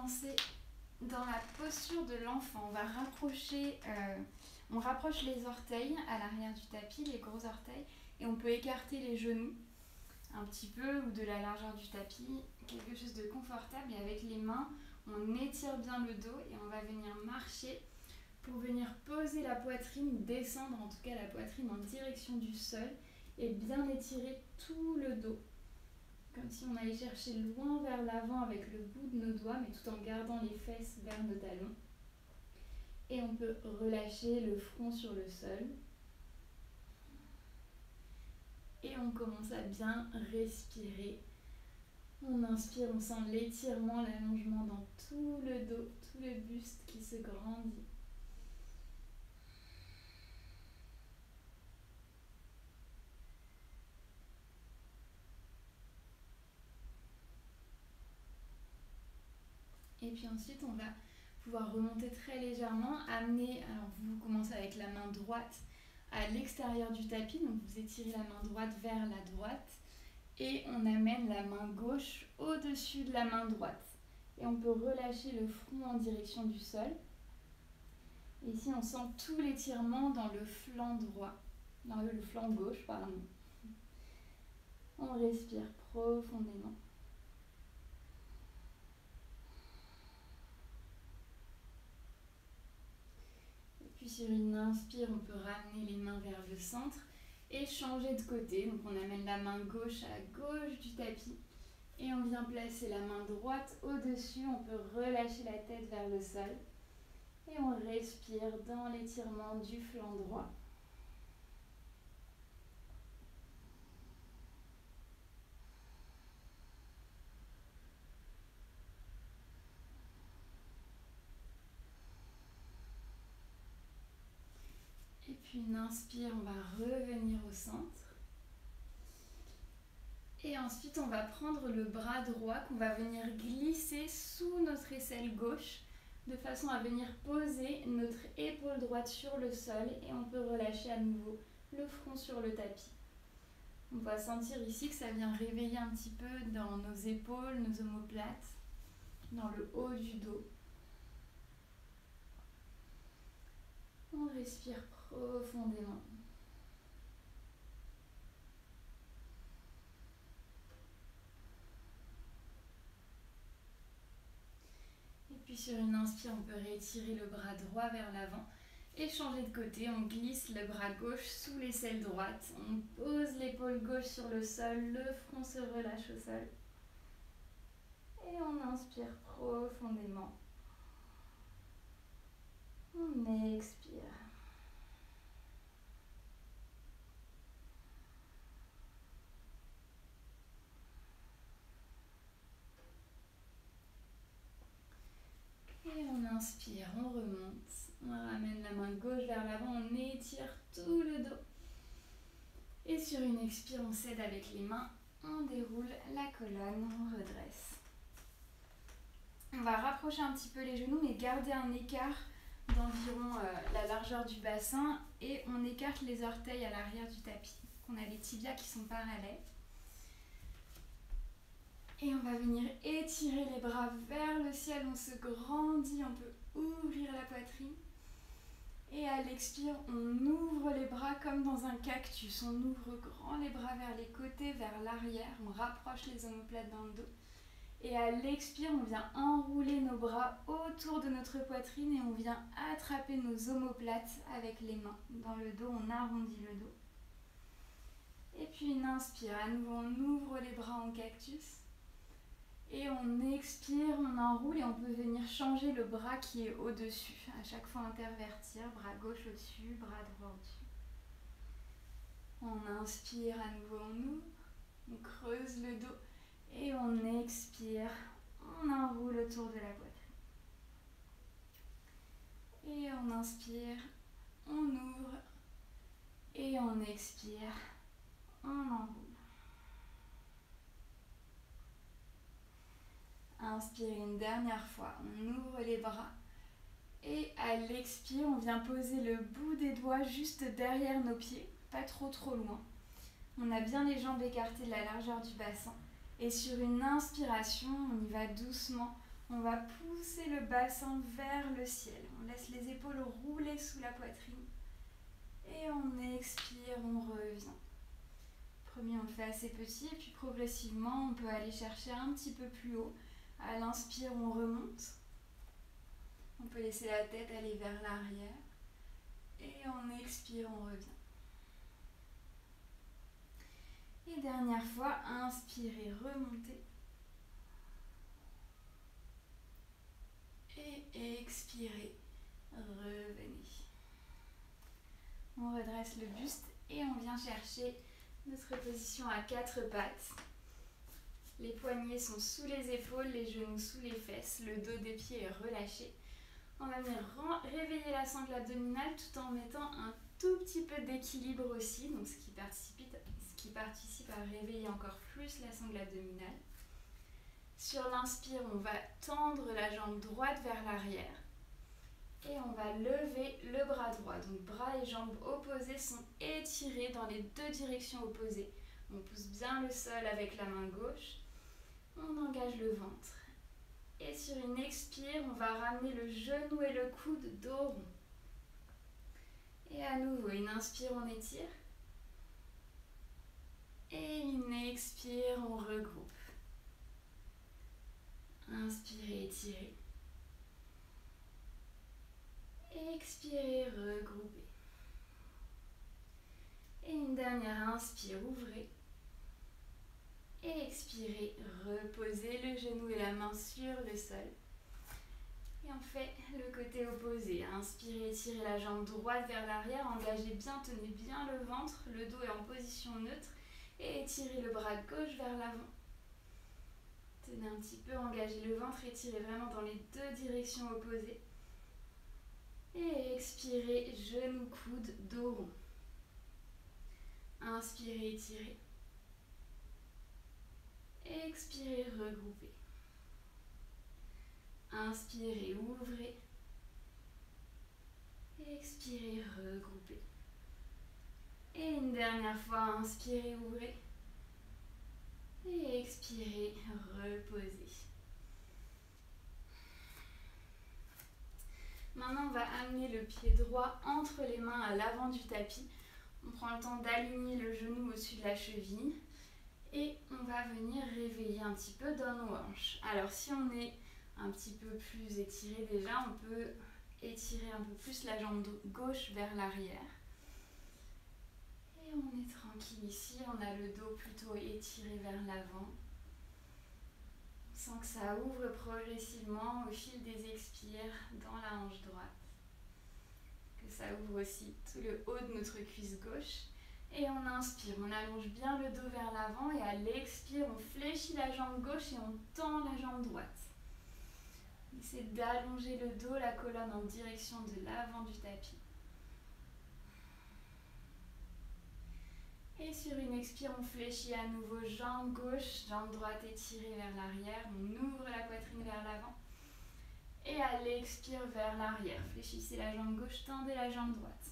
commencer dans la posture de l'enfant. On rapproche les orteils à l'arrière du tapis, les gros orteils, et on peut écarter les genoux un petit peu ou de la largeur du tapis, quelque chose de confortable. Et avec les mains, on étire bien le dos et on va venir marcher pour venir poser la poitrine, descendre en tout cas la poitrine en direction du sol et bien étirer tout le dos. Comme si on allait chercher loin vers l'avant avec le bout de nos doigts, mais tout en gardant les fesses vers nos talons. Et on peut relâcher le front sur le sol. Et on commence à bien respirer. On inspire, on sent l'étirement, l'allongement dans tout le dos, tout le buste qui se grandit. Et puis ensuite, on va pouvoir remonter très légèrement, amener, alors vous commencez avec la main droite à l'extérieur du tapis, donc vous étirez la main droite vers la droite et on amène la main gauche au-dessus de la main droite. Et on peut relâcher le front en direction du sol. Et ici, on sent tout l'étirement dans le flanc droit, dans le flanc gauche, pardon. On respire profondément. Puis sur une inspire, on peut ramener les mains vers le centre et changer de côté. Donc on amène la main gauche à gauche du tapis et on vient placer la main droite au-dessus. On peut relâcher la tête vers le sol et on respire dans l'étirement du flanc droit. Et puis une inspire, on va revenir au centre. Et ensuite, on va prendre le bras droit qu'on va venir glisser sous notre aisselle gauche de façon à venir poser notre épaule droite sur le sol et on peut relâcher à nouveau le front sur le tapis. On va sentir ici que ça vient réveiller un petit peu dans nos épaules, nos omoplates, dans le haut du dos. On respire profondément. Et puis sur une inspire, on peut rétirer le bras droit vers l'avant et changer de côté. On glisse le bras gauche sous l'aisselle droite. On pose l'épaule gauche sur le sol, le front se relâche au sol. Et on inspire profondément. On expire. Et on inspire, on remonte, on ramène la main gauche vers l'avant, on étire tout le dos. Et sur une expire, on cède avec les mains, on déroule la colonne, on redresse. On va rapprocher un petit peu les genoux, mais garder un écart d'environ la largeur du bassin et on écarte les orteils à l'arrière du tapis. On a les tibias qui sont parallèles. Et on va venir étirer les bras vers le ciel, on se grandit, on peut ouvrir la poitrine. Et à l'expire, on ouvre les bras comme dans un cactus. On ouvre grand les bras vers les côtés, vers l'arrière, on rapproche les omoplates dans le dos. Et à l'expire, on vient enrouler nos bras autour de notre poitrine et on vient attraper nos omoplates avec les mains. Dans le dos, on arrondit le dos. Et puis une inspire, à nouveau on ouvre les bras en cactus. Et on expire, on enroule et on peut venir changer le bras qui est au-dessus. À chaque fois intervertir, bras gauche au-dessus, bras droit au-dessus. On inspire, à nouveau on ouvre, on creuse le dos et on expire, on enroule autour de la poitrine. Et on inspire, on ouvre et on expire, on enroule. Inspire une dernière fois, on ouvre les bras et à l'expire, on vient poser le bout des doigts juste derrière nos pieds, pas trop loin. On a bien les jambes écartées de la largeur du bassin et sur une inspiration, on y va doucement, On va pousser le bassin vers le ciel. On laisse les épaules rouler sous la poitrine. Et on expire, on revient. Premier, on le fait assez petit, et puis progressivement, on peut aller chercher un petit peu plus haut. À l'inspire, on remonte. On peut laisser la tête aller vers l'arrière. Et on expire, on revient. Et dernière fois, inspirez, remontez. Et expirez, revenez. On redresse le buste et on vient chercher notre position à 4 pattes. Les poignets sont sous les épaules, les genoux sous les fesses, le dos des pieds est relâché. On va venir réveiller la sangle abdominale tout en mettant un tout petit peu d'équilibre aussi, donc ce qui participe à réveiller encore plus la sangle abdominale. Sur l'inspire, on va tendre la jambe droite vers l'arrière et on va lever le bras droit. Donc bras et jambes opposées sont étirés dans les deux directions opposées. On pousse bien le sol avec la main gauche, on engage le ventre. Et sur une expire, on va ramener le genou et le coude dos rond. Et à nouveau, une inspire, on étire. Et une expire, on regroupe. Inspirez, étirez. Expirez, regroupez. Et une dernière inspire, ouvrez. Et expirez, reposez le genou et la main sur le sol. Et on fait le côté opposé. Inspirez, étirez la jambe droite vers l'arrière, engagez bien, tenez bien le ventre, le dos est en position neutre. Et étirez le bras gauche vers l'avant. Tenez un petit peu, engagez le ventre, étirez vraiment dans les deux directions opposées. Et expirez, genou, coude, dos rond. Inspirez, étirez. Expirez, regroupez. Inspirez, ouvrez. Expirez, regroupez. Et une dernière fois, inspirez, ouvrez. Et expirez, reposez. Maintenant, on va amener le pied droit entre les mains à l'avant du tapis. On prend le temps d'aligner le genou au-dessus de la cheville. Et on va venir réveiller un petit peu dans nos hanches. Alors, si on est un petit peu plus étiré déjà, on peut étirer un peu plus la jambe gauche vers l'arrière. Et on est tranquille ici, on a le dos plutôt étiré vers l'avant. On sent que ça ouvre progressivement au fil des expires dans la hanche droite. Que ça ouvre aussi tout le haut de notre cuisse gauche. Et on inspire, on allonge bien le dos vers l'avant et à l'expire, on fléchit la jambe gauche et on tend la jambe droite. On essaie d'allonger le dos, la colonne en direction de l'avant du tapis. Et sur une expire, on fléchit à nouveau jambe gauche, jambe droite étirée vers l'arrière. On ouvre la poitrine vers l'avant. Et à l'expire vers l'arrière. Fléchissez la jambe gauche, tendez la jambe droite.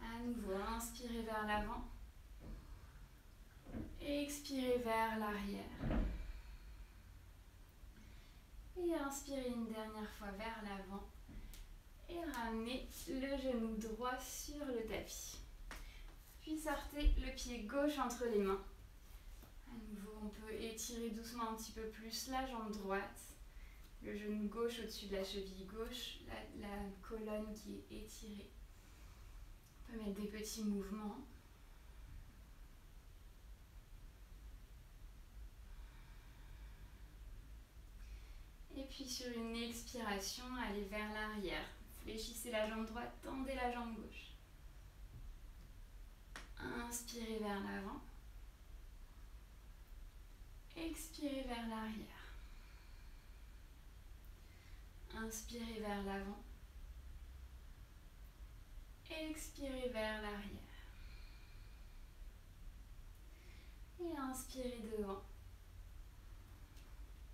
À nouveau, inspirez vers l'avant. Expirez vers l'arrière. Et inspirez une dernière fois vers l'avant. Et ramenez le genou droit sur le tapis. Puis sortez le pied gauche entre les mains. À nouveau, on peut étirer doucement un petit peu plus la jambe droite. Le genou gauche au-dessus de la cheville gauche. La colonne qui est étirée. On peut mettre des petits mouvements. Et puis sur une expiration, allez vers l'arrière. Fléchissez la jambe droite, tendez la jambe gauche. Inspirez vers l'avant. Expirez vers l'arrière. Inspirez vers l'avant. Expirez vers l'arrière. Et inspirez devant.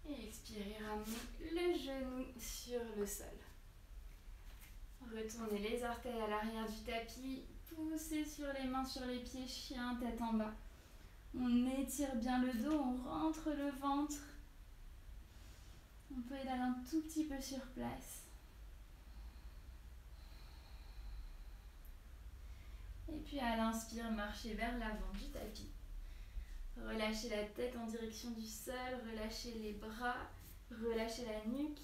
Et expirez, ramenez le genou sur le sol. Retournez les orteils à l'arrière du tapis. Poussez sur les mains, sur les pieds, chien, tête en bas. On étire bien le dos, on rentre le ventre. On peut aller un tout petit peu sur place. Et puis à l'inspire, marchez vers l'avant du tapis. Relâchez la tête en direction du sol, relâchez les bras, relâchez la nuque.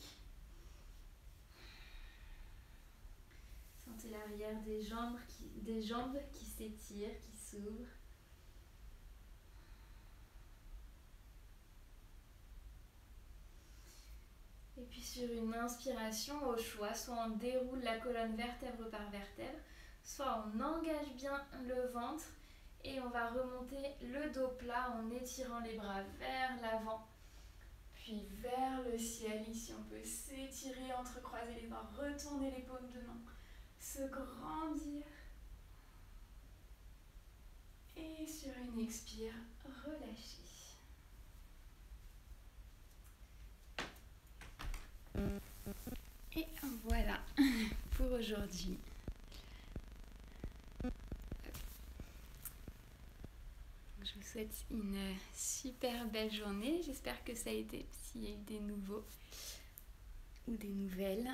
Sentez l'arrière des jambes qui s'étirent, qui s'ouvrent. Et puis sur une inspiration au choix, soit on déroule la colonne vertèbre par vertèbre, soit on engage bien le ventre et on va remonter le dos plat en étirant les bras vers l'avant, puis vers le ciel. Ici on peut s'étirer, entrecroiser les bras, retourner les paumes de main, se grandir. Et sur une expire, relâcher. Et voilà pour aujourd'hui. Je vous souhaite une super belle journée. J'espère que ça a été, s'il y a eu des nouveaux ou des nouvelles.